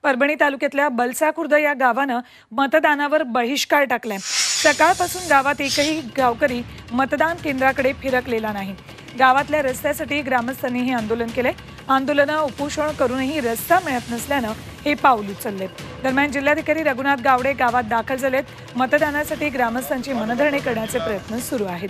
परभणी तालुक्यातल्या बलसा खुर्द या गावानं मतदानावर बहिष्कार टाकलाय। सकाळपासून गावात एकही गावकरी मतदान केंद्राकडे फिरकलेला नाही। गावातल्या रस्त्यासाठी ग्रामस्थांनीही आंदोलन केले। आंदोलन उपोषण करूनही रस्ता मिळत नसल्यानं हे पाऊल उचलले। दरम्यान जिल्हाधिकारी रघुनाथ गावडे गावात दाखल झालेत। मतदानासाठी ग्रामस्थांची मनधरणी करण्याचे प्रयत्न सुरू आहेत।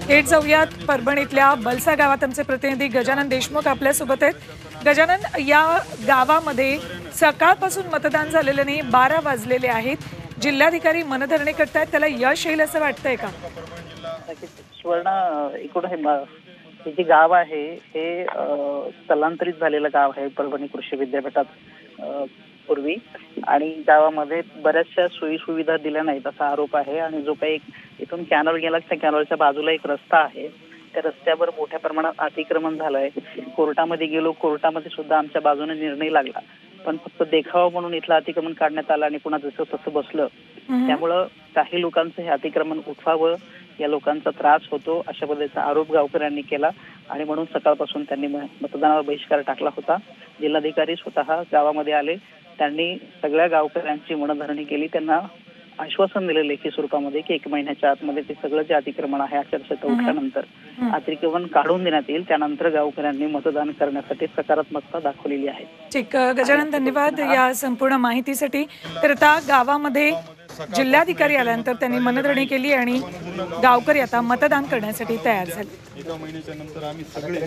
थेट जाऊयात परभणीतल्या बलसा गावात आमचे प्रतिनिधी गजानन देशमुख आपल्या सोबत आहेत। गजानन, या गावामध्ये सकाळपासून मतदान झालेलं नाही, 12 वाजलेले आहेत। जिल्हाधिकारी मनधरणी करतायत, त्याला यश येईल असं वाटतंय का? सुवर्ण, एकूण हे जे गाव आहे हे स्थलांतरित झालेलं गाव आहे परभणी कृषी विद्यापीठात पूर्वी, आणि गावामध्ये बऱ्याचशा सोयी सुविधा दिल्या नाहीत असा आरोप आहे। आणि जो काही इथून कॅनल गेला त्या कॅनलच्या बाजूला एक रस्ता आहे, त्या रस्त्यावर मोठ्या प्रमाणात अतिक्रमण झालंय। कोर्टामध्ये गेलो, कोर्टामध्ये सुद्धा आमच्या बाजूने निर्णय लागला, पण फक्त देखावा म्हणून इथलं अतिक्रमण काढण्यात आलं आणि पुन्हा जसं तसं बसलं। त्यामुळं काही लोकांचं हे अतिक्रमण उठवावं, या लोकांचा त्रास होतो अशा पद्धतीचा आरोप गावकऱ्यांनी केला आणि म्हणून सकाळपासून त्यांनी मतदानावर बहिष्कार टाकला होता। जिल्हाधिकारी स्वतः गावामध्ये आले, त्यांनी सगळ्या गावकऱ्यांची मनधरणी केली, त्यांना आश्वासन दिले लेखी स्वरूपामध्ये की 1 महिन्याच्या आतमध्ये ते सगळं जे अतिक्रमण आहे आचारसंहिता उठल्यानंतर अतिक्रमण काढून देण्यात येईल। त्यानंतर गावकऱ्यांनी मतदान करण्यासाठी सकारात्मकता दाखवलेली आहे। ठीक, गजानन, धन्यवाद या संपूर्ण माहितीसाठी। तर आता गावामध्ये जिल्हाधिकारी आल्यानंतर त्यांनी मनधरणी केली आणि गावकरी आता मतदान करण्यासाठी तयार झाले। 1 महिन्याच्या नंतर आम्ही सगळे